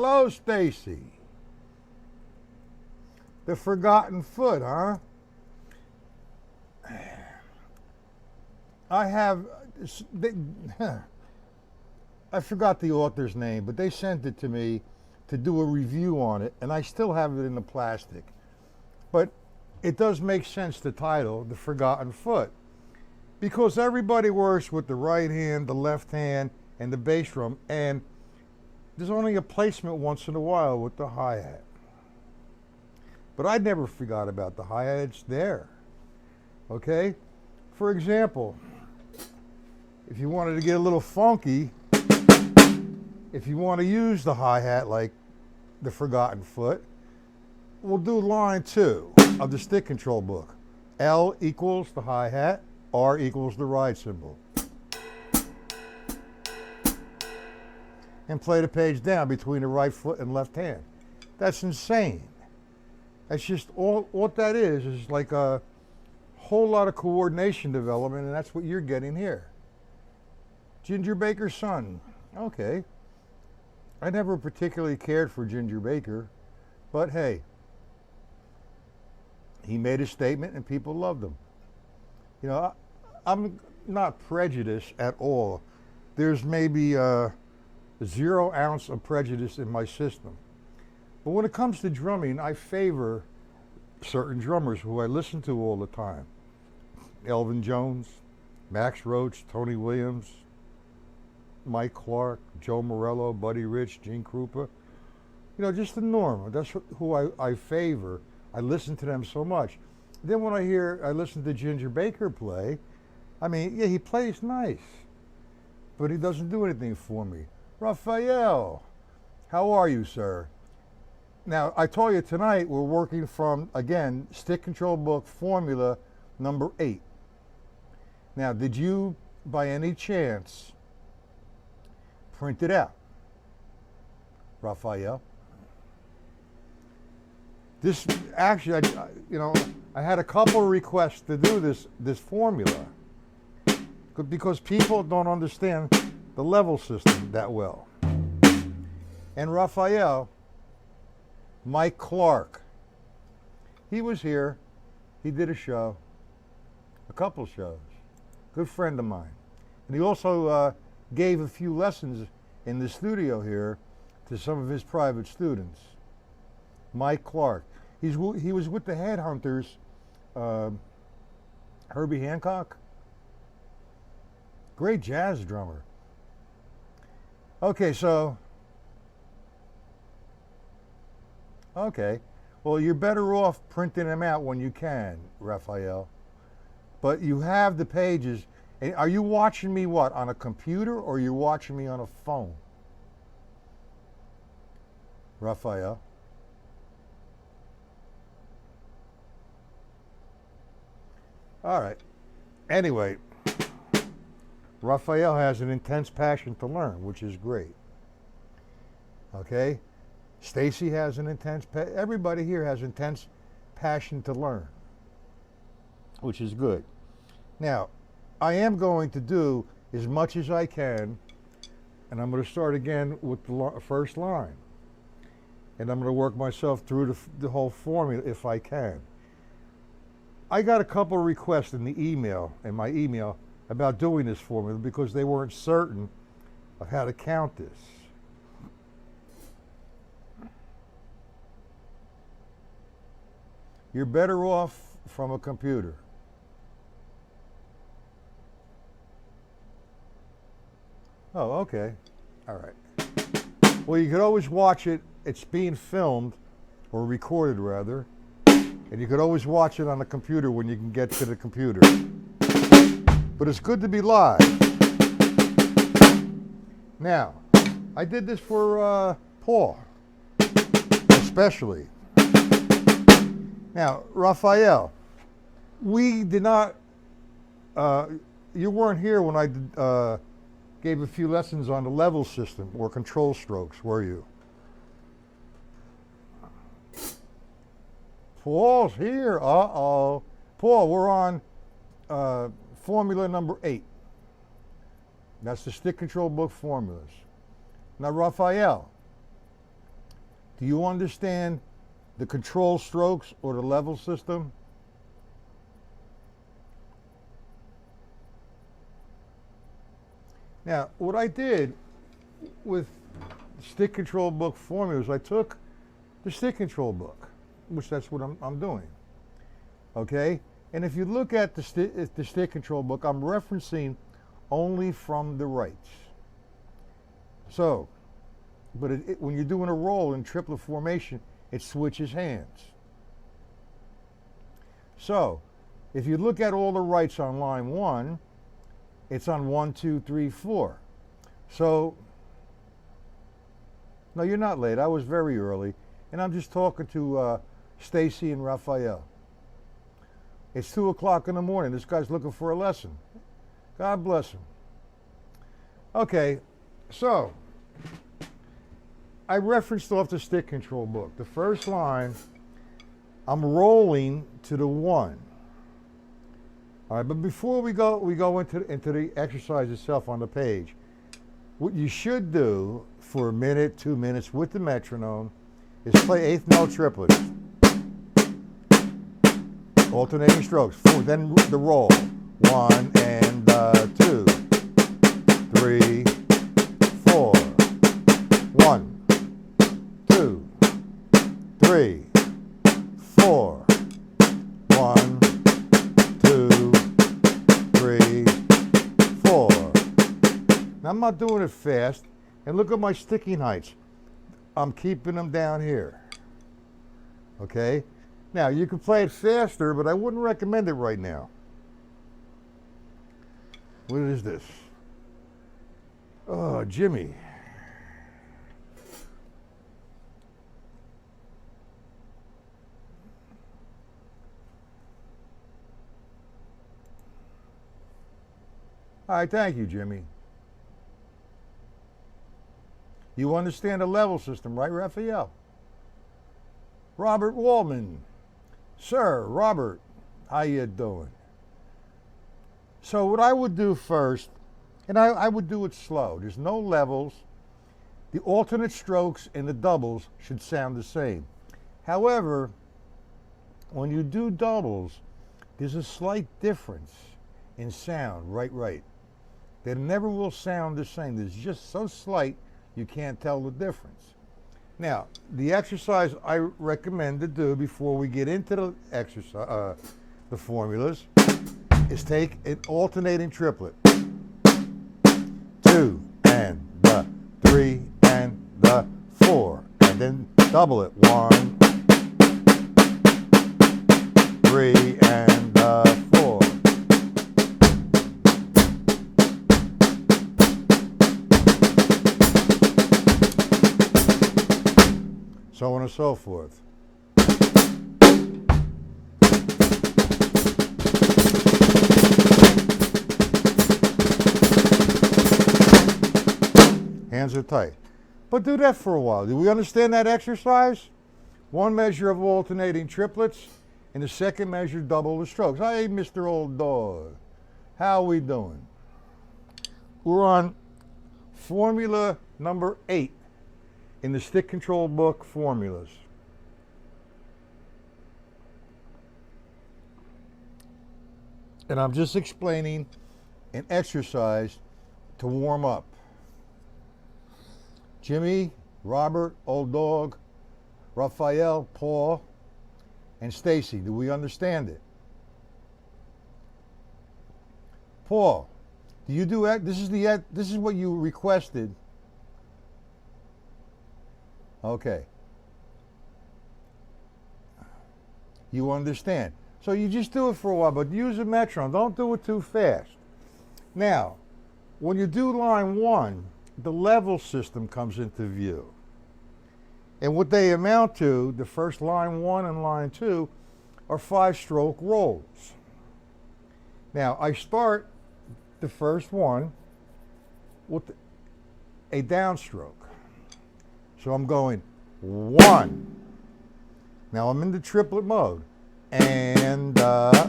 Hello, Stacy. The Forgotten Foot, huh? I have, I forgot the author's name, but they sent it to me to do a review on it, and I still have it in the plastic. But it does make sense, the title, The Forgotten Foot, because everybody works with the right hand, the left hand, and the bass drum, and there's only a placement once in a while with the hi-hat. But I never forgot about the hi-hat, it's there. Okay? For example, if you wanted to get a little funky, if you want to use the hi-hat like the Forgotten Foot, we'll do line 2 of the stick control book. L equals the hi-hat, R equals the ride cymbal. And play the page down between the right foot and left hand. That's insane. That's just all what that is like a whole lot of coordination development, and that's what you're getting here. Ginger Baker's son. Okay. I never particularly cared for Ginger Baker, but hey, he made a statement and people loved him. You know, I'm not prejudiced at all. There's maybe 0 ounce of prejudice in my system. But when it comes to drumming, I favor certain drummers who I listen to all the time. Elvin Jones, Max Roach, Tony Williams, Mike Clark, Joe Morello, Buddy Rich, Gene Krupa. You know, just the norm. That's who I favor. I listen to them so much. Then when I listen to Ginger Baker play, I mean, yeah, he plays nice, but he doesn't do anything for me. Raphael, how are you, sir? Now, I told you tonight we're working from, again, stick control book formula number 8. Now, did you, by any chance, print it out, Raphael? This, actually, I had a couple of requests to do this formula because people don't understand the level system that well. And Raphael, Mike Clark, he was here. He did a show, a couple shows. Good friend of mine. And he also gave a few lessons in the studio here to some of his private students. Mike Clark. He was with the Headhunters, Herbie Hancock. Great jazz drummer. Okay, well, you're better off printing them out when you can, Raphael. But you have the pages. Are you watching me what, on a computer, or you're watching me on a phone? Raphael. All right. Anyway, Raphael has an intense passion to learn, which is great. Okay? Stacy has an intense everybody here has intense passion to learn, which is good. Now, I am going to do as much as I can, and I'm going to start again with the first line. And I'm going to work myself through the whole formula if I can. I got a couple of requests in my email, about doing this formula because they weren't certain of how to count this. You're better off from a computer. Oh, okay. All right. Well, you could always watch it. It's being filmed, or recorded rather, and you could always watch it on the computer when you can get to the computer. But it's good to be live. Now, I did this for Paul, especially. Now, Raphael, we did not, you weren't here when I gave a few lessons on the level system or control strokes, were you? Paul's here. Uh-oh. Paul, we're on formula number 8. That's the stick control book formulas. Now, Raphael, Do you understand the control strokes or the level system? Now, what I did with stick control book formulas, I took the stick control book, which that's what I'm doing. Okay? And if you look at the stick control book, I'm referencing only from the rights. So, but when you're doing a roll in triplet formation, it switches hands. So, if you look at all the rights on line 1, it's on 1, 2, 3, 4. So, no, you're not late. I was very early, and I'm just talking to Stacy and Raphael. It's 2 o'clock in the morning. This guy's looking for a lesson. God bless him. Okay, so I referenced off the stick control book. The first line, I'm rolling to the 1. All right, but before we go into the exercise itself on the page, what you should do for a minute, 2 minutes with the metronome is play eighth note triplets. Alternating strokes. 4, then the roll. 1 and 2, 3, 4. 1, 2, 3, 4. 1, 2, 3, 4. Now I'm not doing it fast. And look at my sticking heights. I'm keeping them down here. Okay? Now, you can play it faster, but I wouldn't recommend it right now. What is this? Oh, Jimmy. All right, thank you, Jimmy. You understand the level system, right, Raphael? Robert Wallman. Sir, Robert, how you doing? So what I would do first, and I would do it slow. There's no levels. The alternate strokes and the doubles should sound the same. However, when you do doubles, there's a slight difference in sound, right. They never will sound the same. There's just so slight you can't tell the difference. Now, the exercise I recommend to do before we get into the exercise, the formulas, is take an alternating triplet. 2 and the 3 and the 4, and then double it. 1, 3 and the 4. So on and so forth. Hands are tight. But do that for a while. Do we understand that exercise? One measure of alternating triplets, and the second measure double the strokes. Hey, Mr. Old Dog. How we doing? We're on formula number 8. In the stick control book, formulas. And I'm just explaining an exercise to warm up. Jimmy, Robert, Old Dog, Raphael, Paul, and Stacy, do we understand it? Paul, do you do that? This is what you requested. Okay. You understand. So you just do it for a while, but use a metronome. Don't do it too fast. Now, when you do line 1, the level system comes into view. And what they amount to, the first line 1 and line 2, are 5-stroke rolls. Now, I start the first one with a downstroke. So I'm going 1. Now I'm in the triplet mode. And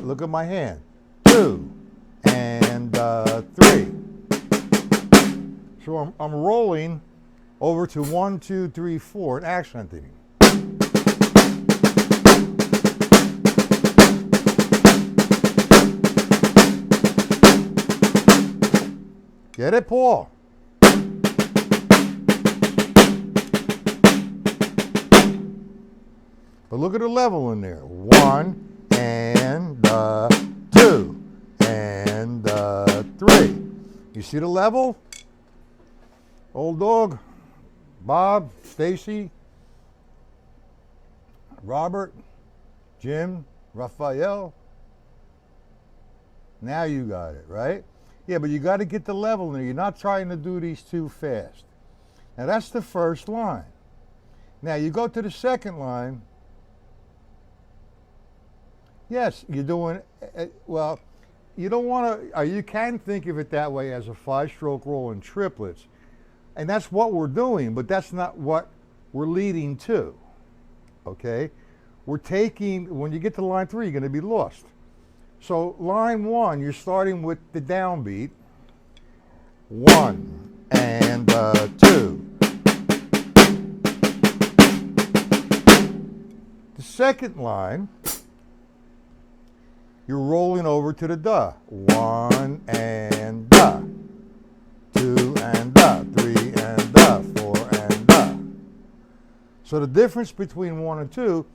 look at my hand. 2 and 3. So I'm rolling over to 1, 2, 3, 4 and accenting. Get it, Paul? But look at the level in there. 1 and 2 and 3. You see the level? Old dog, Bob, Stacy, Robert, Jim, Raphael. Now you got it, right? Yeah, but you got to get the level in there. You're not trying to do these too fast. Now that's the first line. Now you go to the second line. Yes, you're doing, well, you don't want to, you can think of it that way as a 5-stroke roll in triplets. And that's what we're doing, but that's not what we're leading to, okay? We're taking, when you get to line 3, you're going to be lost. So line 1, you're starting with the downbeat. 1 and 2. The second line, you're rolling over to the da. 1 and da. 2 and da. 3 and da. 4 and da. So the difference between 1 and 2,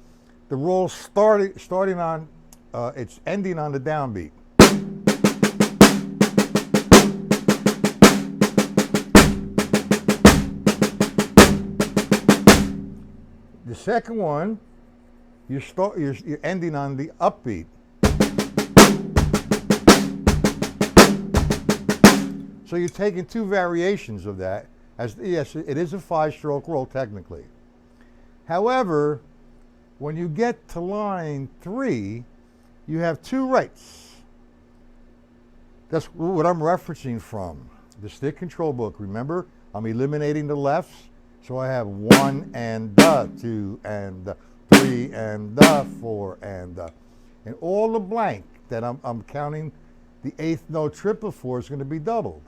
the roll starting on, it's ending on the downbeat. The second one, you're ending on the upbeat. So you're taking two variations of that. As yes, it is a 5-stroke roll technically. However, when you get to line 3, you have 2 rights. That's what I'm referencing from the stick control book. Remember, I'm eliminating the lefts, so I have 1 and 2 and 3 and 4 and all the blank that I'm counting the 8th note triple for is going to be doubled.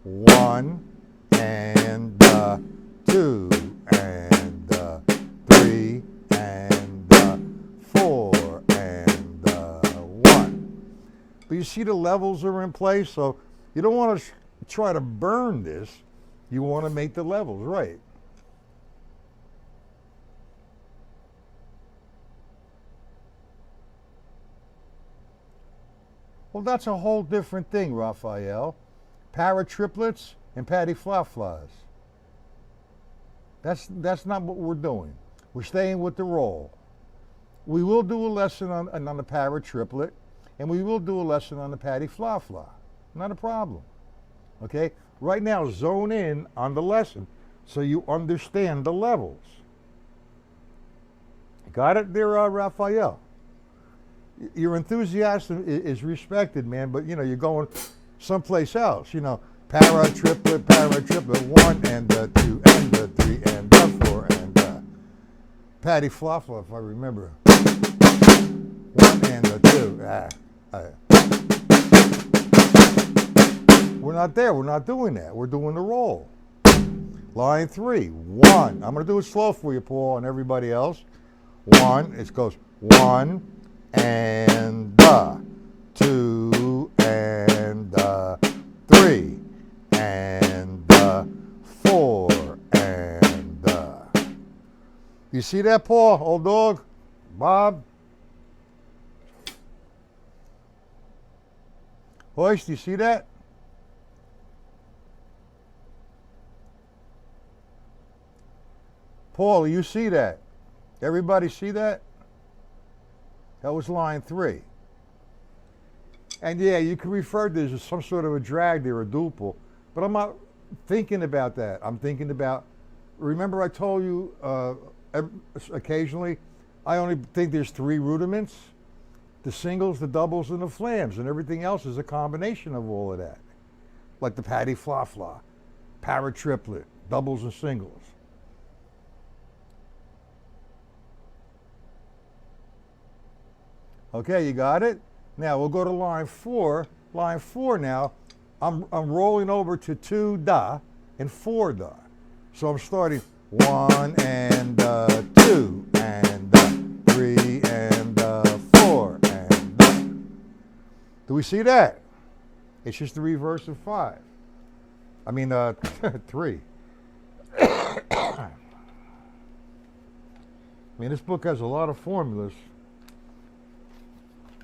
1 and 2 and 3 and 4 and 1. But you see the levels are in place, so you don't want to try to burn this. You want to make the levels right. Well, that's a whole different thing, Raphael. Para triplets and patty fla-flas. That's not what we're doing. We're staying with the roll. We will do a lesson on the para triplet, and we will do a lesson on the patty fla-fla. Not a problem. Okay? Right now, zone in on the lesson so you understand the levels. Got it there, Raphael? Your enthusiasm is respected, man, but you know, you're going someplace else. You know, para triplet, 1 and 2 and 3 and 4 and patty fla-fla, if I remember. 1 and 2. We're not there. We're not doing that. We're doing the roll. Line 3, 1. I'm going to do it slow for you, Paul, and everybody else. 1. It goes 1 and 2 and 3 and 4 and you see that, Paul, old dog? Bob? Hoist, you see that? Paul, you see that? Everybody see that? That was line 3. And yeah, you can refer to this as some sort of a drag there, a duple, but I'm not thinking about that. I'm thinking about, remember I told you occasionally, I only think there's 3 rudiments, the singles, the doubles, and the flams, and everything else is a combination of all of that. Like the patty fla-fla, para triplet, doubles and singles. Okay, you got it? Now we'll go to line 4. Line 4 now, I'm rolling over to 2 da and 4 da. So I'm starting 1 and 2 and 3 and 4 and Do we see that? It's just the reverse of 5. I mean, 3. I mean, this book has a lot of formulas.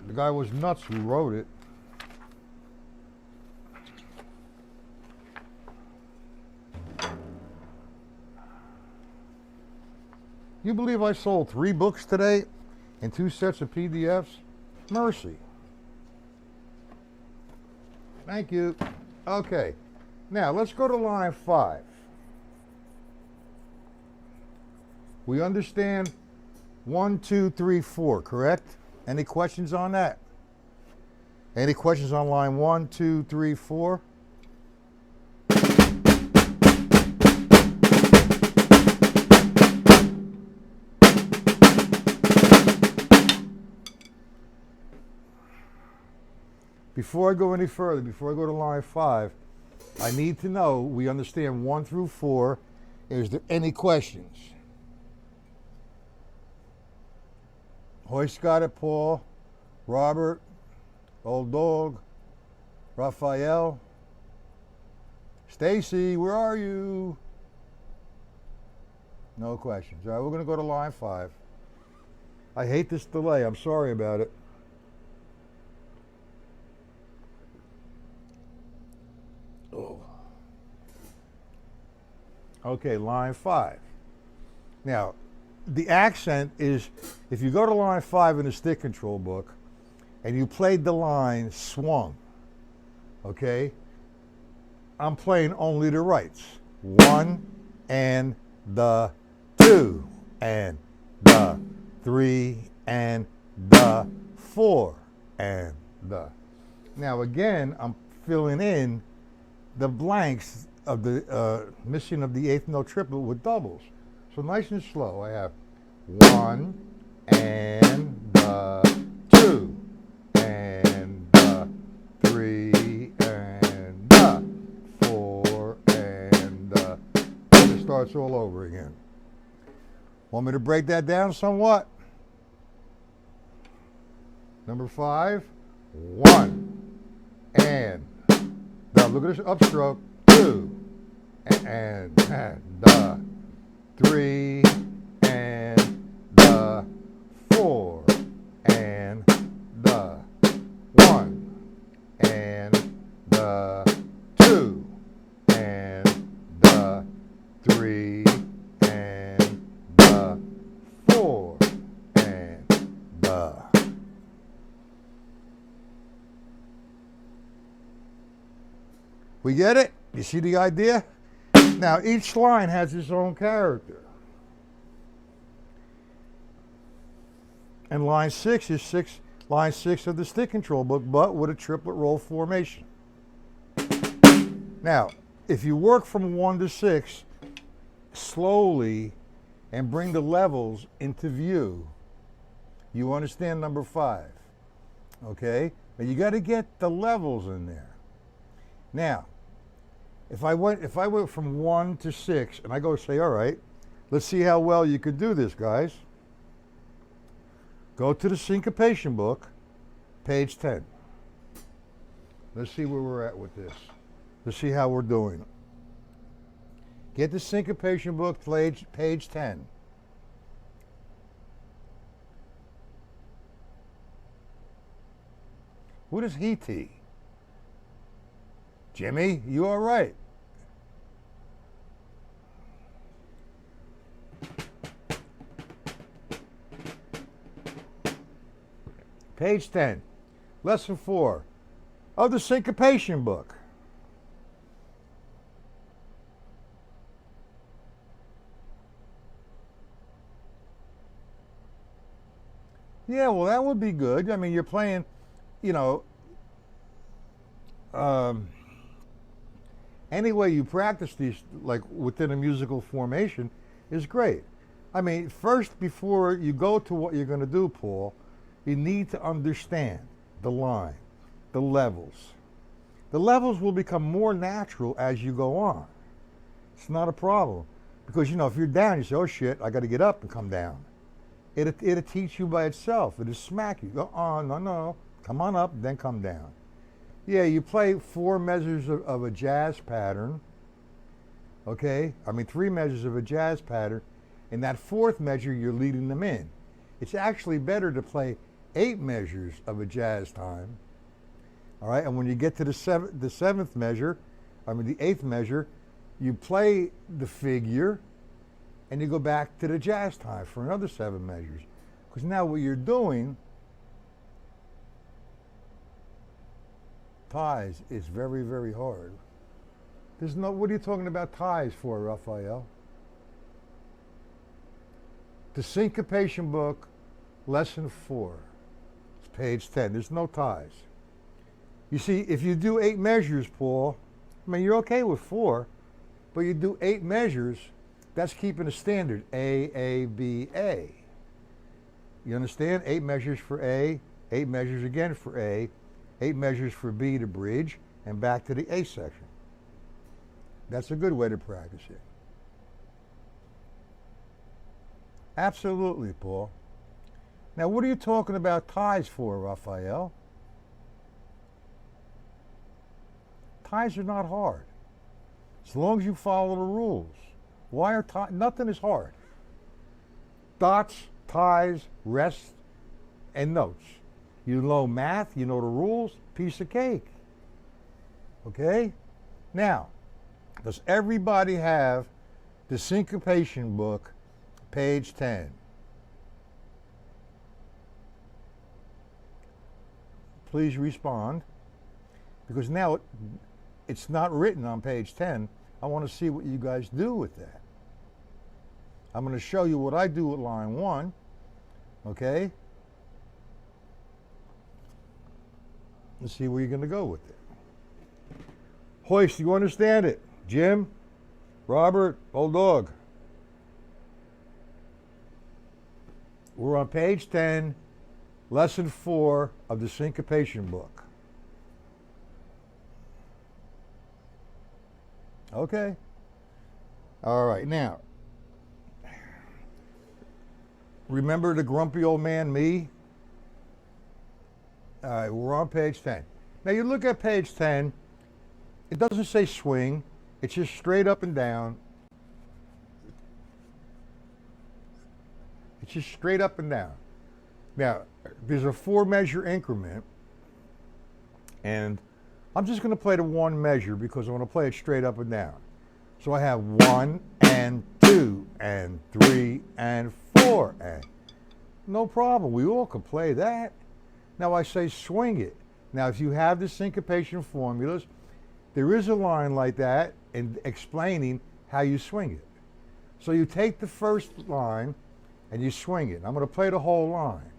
The guy was nuts who wrote it. You believe I sold 3 books today and 2 sets of PDFs? Mercy. Thank you. Okay, now let's go to line 5. We understand 1, 2, 3, 4, correct? Any questions on that? Any questions on line 1, 2, 3, 4? Before I go any further, before I go to line 5, I need to know we understand 1 through 4. Is there any questions? Hoist got it, Paul, Robert, Old Dog, Raphael, Stacy, where are you? No questions. All right, we're going to go to line 5. I hate this delay. I'm sorry about it. Oh. Okay, line 5. Now, the accent is, if you go to line 5 in the stick control book and you played the line swung, okay, I'm playing only the rights. 1 and the 2 and the 3 and the 4 and the. Now again, I'm filling in the blanks of the missing of the 8th note triplet with doubles. So nice and slow. I have 1 and the 2 and the 3 and the 4 and the. And it starts all over again. Want me to break that down somewhat? Number 5, 1 and the. Look at this upstroke. 2 and the. 3 and the. 4 and the. 1 and the. 2 and the. 3 and the. 4 and the. We get it? You see the idea? Now, each line has its own character. And line 6 is line 6 of the stick control book, but with a triplet roll formation. Now, if you work from 1 to 6 slowly and bring the levels into view, you understand number 5. Okay? But you got to get the levels in there. Now, if I went from 1 to 6 and I go say, all right, let's see how well you could do this, guys. Go to the syncopation book, page 10. Let's see where we're at with this. Let's see how we're doing. Get the syncopation book, page 10. What is he? Jimmy, you all right? Page 10, lesson 4 of the syncopation book. Yeah, well, that would be good. I mean, you're playing, you know, any way you practice these, like within a musical formation, is great. I mean, first, before you go to what you're going to do, Paul, you need to understand the line, the levels. The levels will become more natural as you go on. It's not a problem. Because, you know, if you're down, you say, oh shit, I got to get up and come down. It'll teach you by itself. It'll smack you. Go, oh, no. Come on up, then come down. Yeah, you play 4 measures of a jazz pattern, Okay? I mean, 3 measures of a jazz pattern. In that 4th measure, you're leading them in. It's actually better to play 8 measures of a jazz time. All right? And when you get to the 7th measure, the 8th measure, you play the figure and you go back to the jazz time for another 7 measures. Because now what you're doing, ties is very, very hard. What are you talking about ties for, Raphael? The syncopation book, lesson 4. It's page 10. There's no ties. You see, if you do 8 measures, Paul, you're okay with 4, but you do 8 measures, that's keeping a standard, A, B, A. You understand? 8 measures for A, 8 measures again for A, 8 measures for B to bridge, and back to the A section. That's a good way to practice it. Absolutely, Paul. Now, what are you talking about ties for, Raphael? Ties are not hard, as long as you follow the rules. Why are ties? Nothing is hard. Dots, ties, rest, and notes. You know math, you know the rules, piece of cake. Okay? Now, does everybody have the syncopation book, page 10? Please respond, because now it's not written on page 10. I want to see what you guys do with that. I'm going to show you what I do with line 1, okay? Let's see where you're going to go with it. Hoist, you understand it? Jim? Robert? Old dog? We're on page 10, lesson 4 of the syncopation book. Okay? All right, now, remember the grumpy old man, me? All right, we're on page 10. Now you look at page 10, it doesn't say swing, it's just straight up and down. It's just straight up and down. Now, there's a 4 measure increment, and I'm just going to play the 1 measure because I want to play it straight up and down. So I have 1 and 2 and 3 and 4 and no problem. We all can play that. Now I say swing it. Now if you have the syncopation formulas, there is a line like that in explaining how you swing it. So you take the first line and you swing it. I'm going to play the whole line.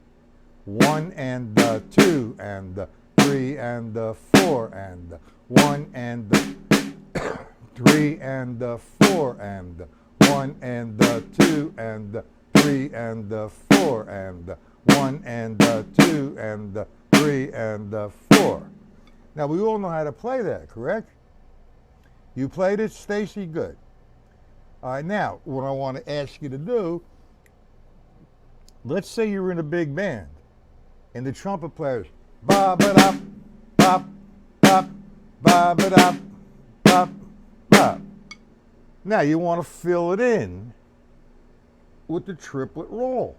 1 and 2 and 3 and 4 and 1 and 3 and 4 and 1 and 2 and 3 and 4 and 1 and 2 and 3 and 4. Now we all know how to play that, correct? You played it, Stacy? Good. All right, now what I want to ask you to do, let's say you're in a big band and the trumpet player's ba-ba-da, bop, bop, ba-ba-da, bop, bop. Now you want to fill it in with the triplet roll.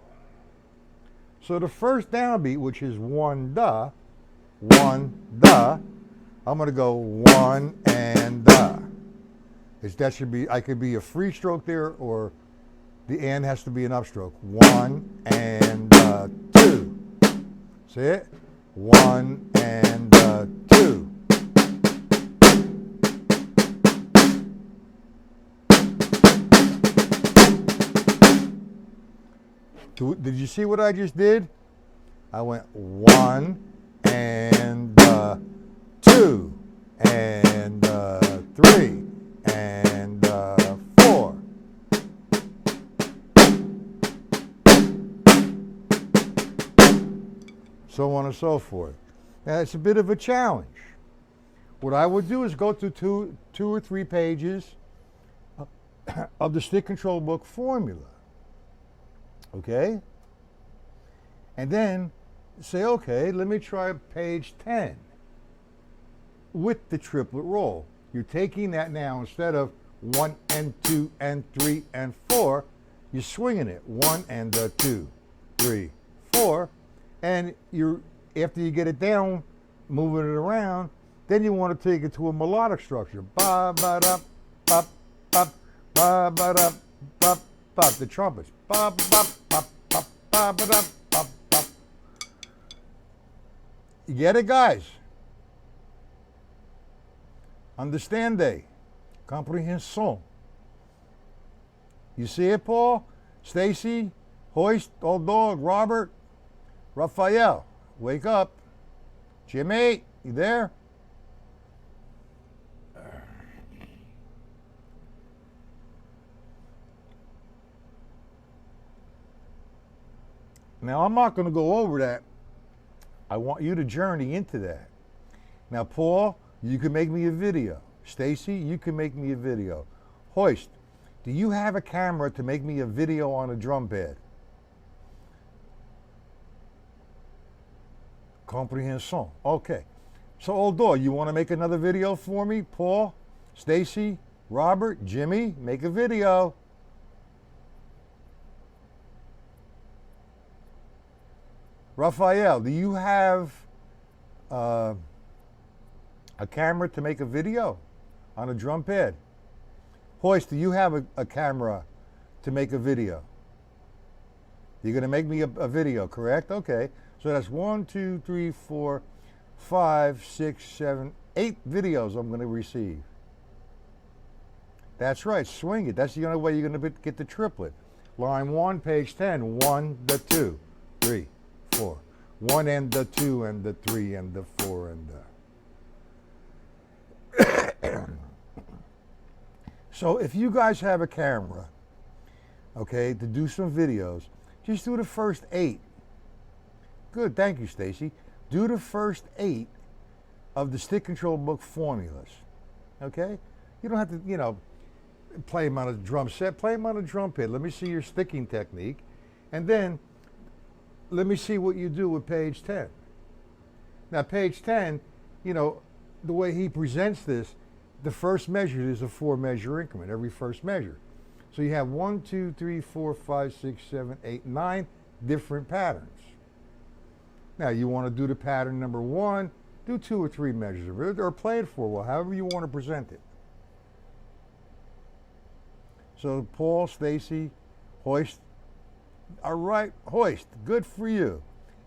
So the first downbeat, which is 1 da, 1 da, I'm going to go 1 and da. That should be, I could be a free stroke there, or the and has to be an upstroke. 1 and 2. See it? 1 and 2. Did you see what I just did? I went 1 and 2 and 3 and 4. So on and so forth. Now it's a bit of a challenge. What I would do is go to two or three pages of the stick control book formula. Okay? And then say, okay, let me try page 10 with the triplet roll. You're taking that now, instead of 1 and 2 and 3 and 4, you're swinging it. 1 and 2, 3, 4, and after you get it down, moving it around, then you want to take it to a melodic structure. Ba ba da, ba ba ba ba da, ba ba. The trumpets. Ba ba ba ba ba ba da, ba ba. You get it, guys? Understande? Comprehension. You see it, Paul? Stacy, Hoist, Old Dog, Robert, Raphael, wake up. Jimmy, you there? Now, I'm not going to go over that. I want you to journey into that. Now, Paul, you can make me a video. Stacy, you can make me a video. Hoist, do you have a camera to make me a video on a drum pad? Comprehension. Okay. So, Old Dog, you want to make another video for me? Paul, Stacy, Robert, Jimmy, make a video. Raphael, do you have a camera to make a video on a drum pad? Hoist, do you have a camera to make a video? You're going to make me a video, correct? Okay. So that's 1, 2, 3, 4, 5, 6, 7, 8 videos I'm going to receive. That's right. Swing it. That's the only way you're going to get the triplet. Line 1, page 10. 1, the 2, 3, 4. 1 and the 2 and the 3 and the 4 and the... So if you guys have a camera, okay, to do some videos, just do the first 8. Good, thank you, Stacy. Do the first 8 of the stick control book formulas, okay? You don't have to, play them on a drum set. Play them on a drum pad. Let me see your sticking technique. And then let me see what you do with page 10. Now, page 10, the way he presents this, the first measure is a 4-measure increment, every first measure. So you have 1, 2, 3, 4, 5, 6, 7, 8, 9 different patterns. Now, you want to do the pattern number 1, do 2 or 3 measures of it, or play it for a while, however you want to present it. So, Paul, Stacy, Hoist. All right, Hoist, good for you.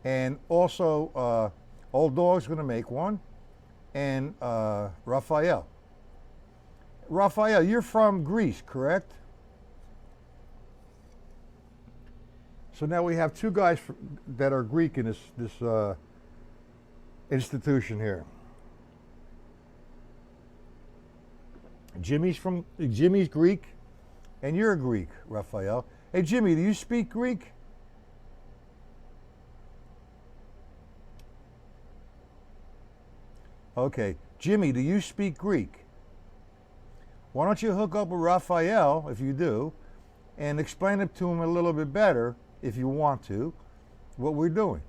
And also, Old Dog's going to make one, and Raphael. Raphael, you're from Greece, correct? So now we have 2 guys that are Greek in this institution here. Jimmy's Greek, and you're Greek, Raphael. Hey, Jimmy, do you speak Greek? Okay, Jimmy, do you speak Greek? Why don't you hook up with Raphael, if you do, and explain it to him a little bit better, if you want to, what we're doing.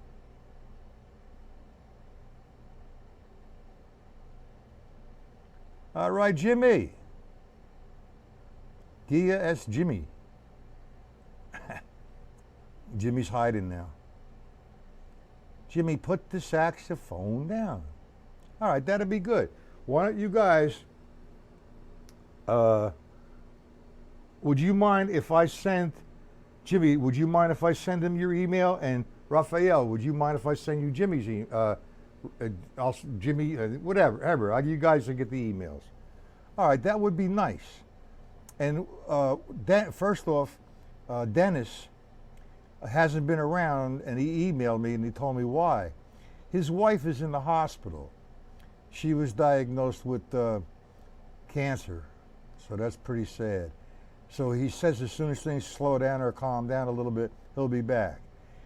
All right, Jimmy. Gia S. Jimmy. Jimmy's hiding now. Jimmy, put the saxophone down. All right, that'll be good. Why don't you guys, would you mind if I sent, Jimmy, would you mind if I send him your email? And Raphael, would you mind if I send you Jimmy's email? Whatever. You guys will get the emails. All right, that would be nice. And first off, Dennis hasn't been around, and he emailed me and he told me why. His wife is in the hospital. She was diagnosed with cancer, so that's pretty sad. So he says as soon as things slow down or calm down a little bit, he'll be back.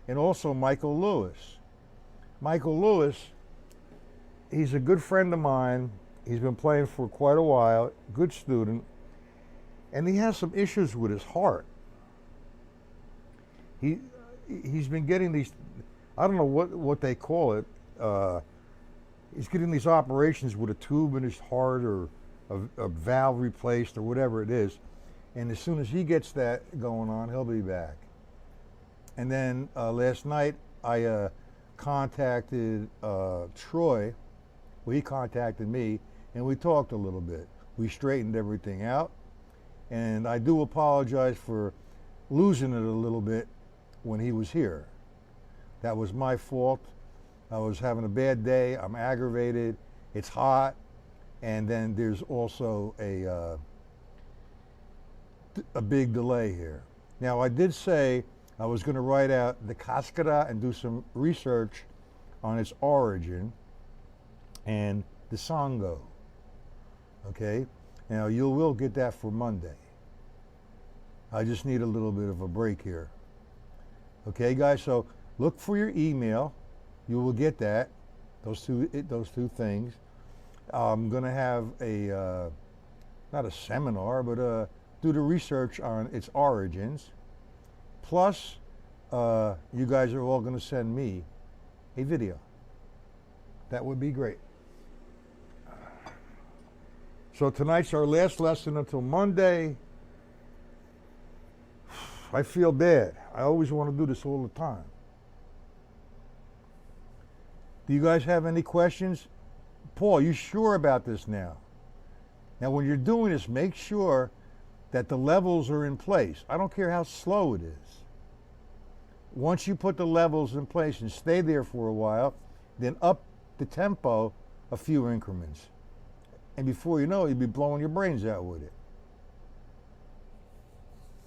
And also Michael Lewis. Michael Lewis, he's a good friend of mine. He's been playing for quite a while, good student, and he has some issues with his heart. He's been getting these, I don't know what they call it. He's getting these operations with a tube in his heart or a valve replaced or whatever it is. And as soon as he gets that going on, he'll be back. And then last night I contacted Troy. Well, he contacted me, and we talked a little bit. We straightened everything out, and I do apologize for losing it a little bit when he was here. That was my fault. I was having a bad day. I'm aggravated. It's hot, and then there's also a big delay here. Now, I did say I was going to write out the cascara and do some research on its origin and the sango. Okay? Now, you will get that for Monday. I just need a little bit of a break here. Okay, guys? So look for your email. You will get that, those two things. I'm going to have a, not a seminar, but do the research on its origins. Plus, you guys are all going to send me a video. That would be great. So tonight's our last lesson until Monday. I feel bad. I always want to do this all the time. Do you guys have any questions? Paul, you sure about this now? Now, when you're doing this, make sure that the levels are in place. I don't care how slow it is. Once you put the levels in place and stay there for a while, then up the tempo a few increments. And before you know it, you'll be blowing your brains out with it.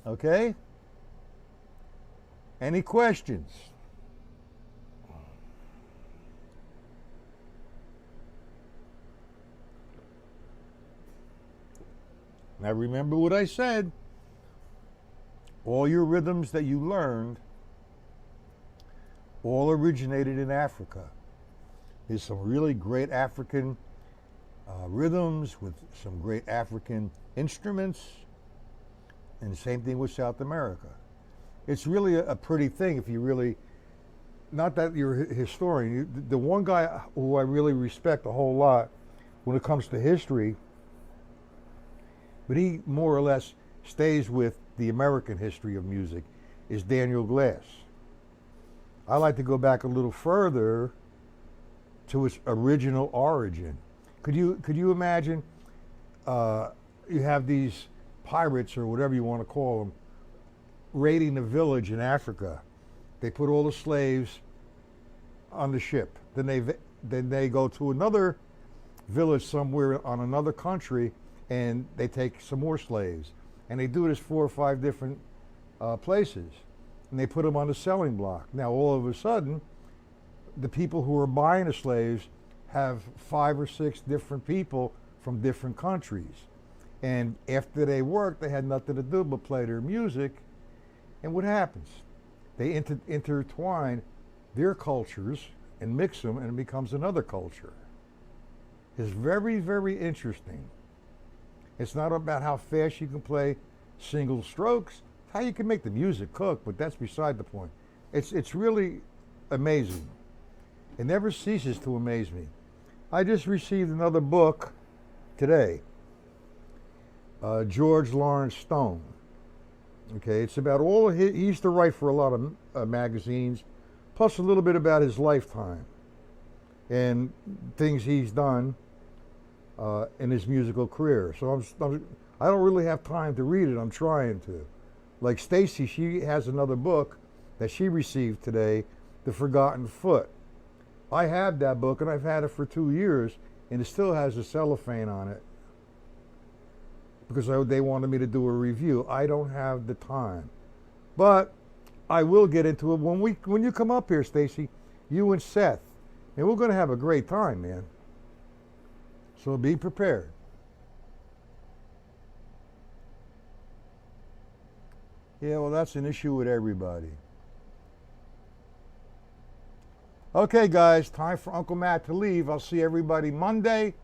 Okay? Any questions? Now remember what I said. All your rhythms that you learned all originated in Africa. There's some really great African rhythms with some great African instruments, and the same thing with South America. It's really a pretty thing if you really, not that you're a historian, the one guy who I really respect a whole lot when it comes to history, but he more or less stays with the American history of music, is Daniel Glass. I like to go back a little further to its original origin. Could you imagine you have these pirates or whatever you want to call them raiding a village in Africa. They put all the slaves on the ship. Then they go to another village somewhere on another country and they take some more slaves. And they do this 4 or 5 different places. And they put them on the selling block. Now all of a sudden, the people who are buying the slaves have 5 or 6 different people from different countries. And after they work, they had nothing to do but play their music. And what happens? They intertwine their cultures and mix them, and it becomes another culture. It's very, very interesting. It's not about how fast you can play single strokes, it's how you can make the music cook, but that's beside the point. It's really amazing. It never ceases to amaze me. I just received another book today, George Lawrence Stone. Okay, it's about all of he used to write for a lot of magazines, plus a little bit about his lifetime and things he's done in his musical career. So I don't really have time to read it. I'm trying to. Like Stacy, she has another book that she received today, The Forgotten Foot. I have that book and I've had it for 2 years, and it still has a cellophane on it because they wanted me to do a review. I don't have the time, but I will get into it when you come up here, Stacy, you and Seth, and we're going to have a great time, man. So be prepared. Yeah, well, that's an issue with everybody. Okay, guys, time for Uncle Matt to leave. I'll see everybody Monday,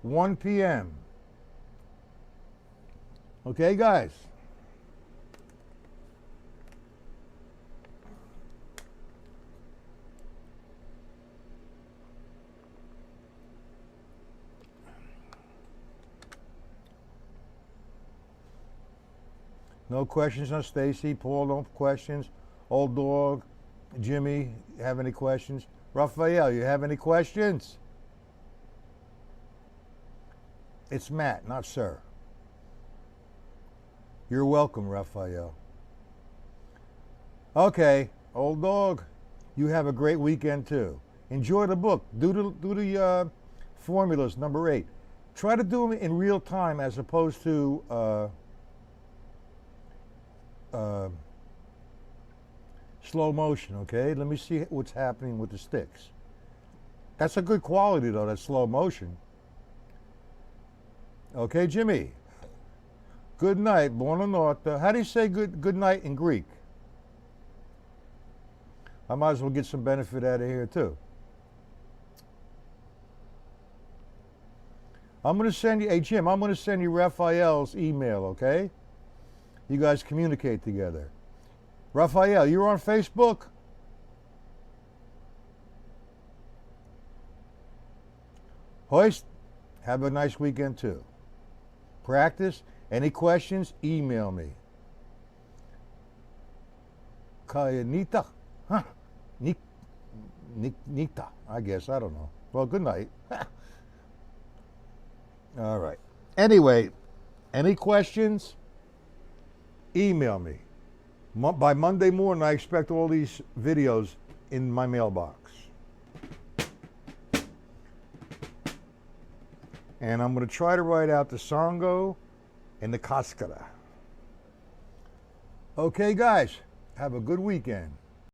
1 p.m. Okay, guys? No questions on Stacy. Paul, no questions. Old Dog, Jimmy, you have any questions? Raphael, you have any questions? It's Matt, not sir. You're welcome, Raphael. Okay, Old Dog, you have a great weekend too. Enjoy the book. Do the formulas, number 8. Try to do them in real time as opposed to slow motion, okay? Let me see what's happening with the sticks. That's a good quality though, that slow motion. Okay, Jimmy. Good night, buonanotte. How do you say good night in Greek? I might as well get some benefit out of here too. I'm going to send you, hey Jim, I'm going to send you Raphael's email, okay? You guys communicate together. Raphael, you're on Facebook? Hoist, have a nice weekend too. Practice. Any questions, email me. Kayanita? Huh? Nita, I guess. I don't know. Well, good night. All right. Anyway, any questions? Email me. By Monday morning, I expect all these videos in my mailbox. And I'm going to try to write out the Sango and the Cascara. Okay, guys, have a good weekend.